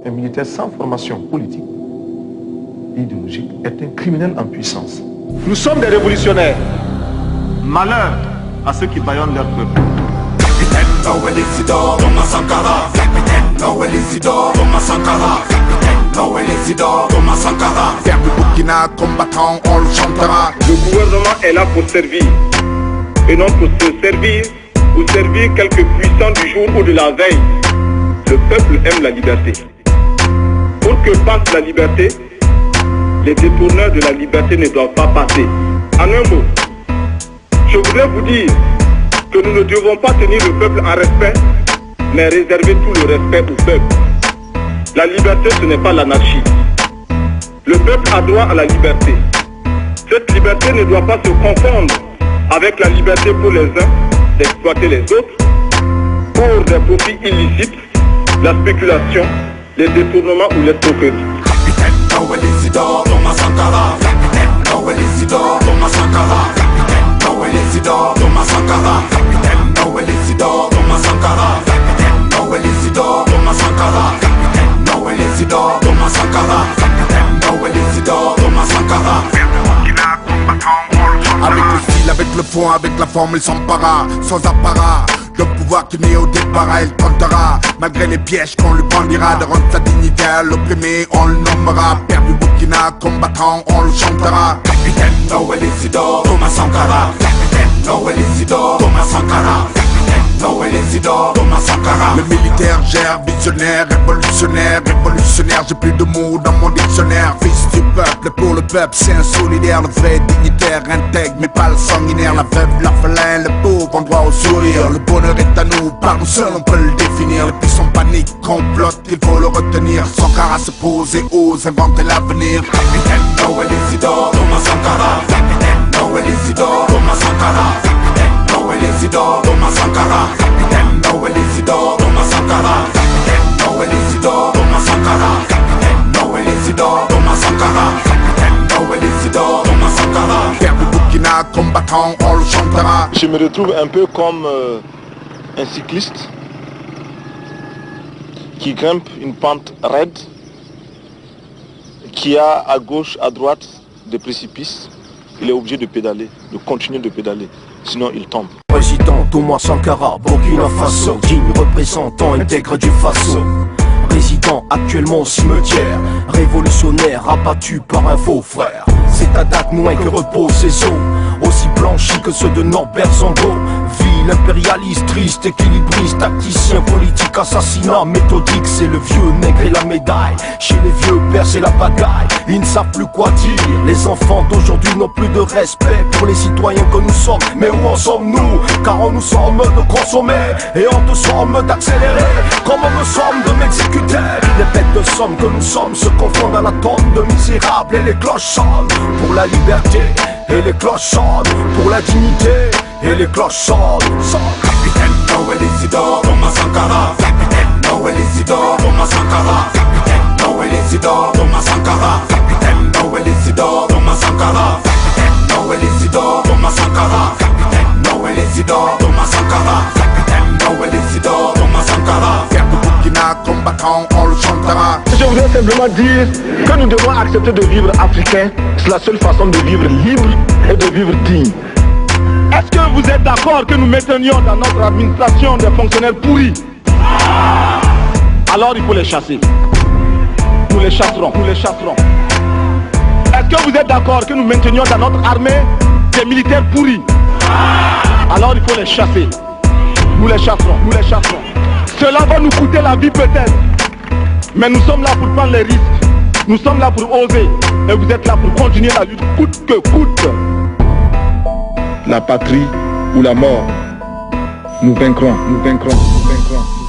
Un militaire sans formation politique et idéologique est un criminel en puissance. Nous sommes des révolutionnaires. Malheur à ceux qui bâillonnent leur peuple. Capitaine Noël Isidore, Thomas Sankara. Capitaine Noël Isidore, Thomas Sankara. Capitaine Noël Isidore, Thomas Sankara. Faire du Burkina combattant, on le chantera. Le gouvernement est là pour servir, et non pour se servir ou servir quelques puissants du jour ou de la veille. Le peuple aime la liberté. Pour que passe la liberté, les détourneurs de la liberté ne doivent pas passer. En un mot, je voudrais vous dire que nous ne devons pas tenir le peuple en respect, mais réserver tout le respect au peuple. La liberté, ce n'est pas l'anarchie. Le peuple a droit à la liberté. Cette liberté ne doit pas se confondre avec la liberté pour les uns d'exploiter les autres pour des profits illicites, la spéculation, les détournements ou l'escroquerie. Capitaine Noël Isidore, Thomas Sankara. Capitaine Noël Isidore, Thomas Sankara. Capitaine Noël Isidore, Thomas Sankara. Capitaine Noël Isidore, Thomas Sankara. Capitaine Noël Isidore, Thomas Sankara. Capitaine Noël Isidore, Thomas Sankara. Capitaine Noël Isidore, Thomas Sankara. Avec le style, avec le fond, avec la forme, il s'empara, sans apparat. Le pouvoir qui naît au départ, il tentera. Malgré les pièges qu'on lui brandira, de rendre sa dignité à l'opprimé, on le nommera. Père du Burkina, combattant, on le chantera. Capitaine Noël Isidore, Thomas Sankara. Capitaine Noël Isidore, Thomas Sankara. Capitaine Noël Isidore, Thomas Sankara. Le militaire gère, visionnaire, révolutionnaire, révolutionnaire. J'ai plus de mots dans mon dictionnaire. Fils du peuple, pour le peuple, c'est un solidaire. Le vrai dignitaire, intègre, mais pas le sanguinaire. La veuve, l'orphelin, le pauvre, on doit au sourire. Le bonheur est à nous, par nous seuls on peut le définir. Les puissants paniquent, complotent, il faut le retenir. Sankara se pose et ose inventer l'avenir. Capitaine Noël Isidore, Thomas Sankara. Capitaine Noël Isidore, Thomas Sankara. Capitaine Noël Isidore, Thomas Sankara. Capitaine Noël Isidore, Thomas Sankara. Capitaine Noël Isidore, Thomas Sankara. Capitaine Noël Isidore, Thomas Sankara. Capitaine Noël Isidore, Thomas Sankara. Père du Burkina, combattant, on le chantera. Je me retrouve un peu comme un cycliste qui grimpe une pente raide, qui a à gauche, à droite des précipices. Il est obligé de pédaler, de continuer de pédaler, sinon il tombe. Président Thomas Sankara, Burkina Faso, digne représentant intègre du Faso. Résident actuellement au cimetière, révolutionnaire abattu par un faux frère. C'est à Dagnoin que reposent ses os, aussi blanchis que ceux de Norbert Zongo. Ville impérialiste, triste, équilibriste, tacticien, politique, assassinat méthodique. C'est le vieux nègre et la médaille. Chez les vieux pères c'est la bagaille. Ils ne savent plus quoi dire. Les enfants d'aujourd'hui n'ont plus de respect pour les citoyens que nous sommes. Mais où en sommes-nous? Car on nous somme de consommer et on te somme d'accélérer. Comme on me somme de m'exécuter. Les bêtes de somme que nous sommes se confondent à la tombe de misérables. Et les cloches sonnent pour la liberté. Et les cloches sonnent pour la dignité. Et les cloches sonnent. Capitaine Noël Isidore, Thomas Sankara. Capitaine Noël Isidore, Thomas Sankara. Capitaine Noël Isidore, Thomas Sankara. Capitaine Noël Isidore, Thomas Sankara. Capitaine Noël Isidore, Thomas Sankara. Capitaine Noël Isidore, Thomas Sankara. Capitaine Noël Isidore, Thomas Sankara. Père du Burkina, combattant, on le chantera. Je voudrais simplement dire que nous devons accepter de vivre africain. C'est la seule façon de vivre libre et de vivre digne. Est-ce que vous êtes d'accord que nous maintenions dans notre administration des fonctionnaires pourris? Alors il faut les chasser. Nous les chasserons, nous les chasserons. Est-ce que vous êtes d'accord que nous maintenions dans notre armée des militaires pourris? Alors il faut les chasser. Nous les chasserons, nous les chasserons. Cela va nous coûter la vie peut-être. Mais nous sommes là pour prendre les risques. Nous sommes là pour oser. Et vous êtes là pour continuer la lutte coûte que coûte. La patrie ou la mort, nous vaincrons, nous vaincrons, nous vaincrons.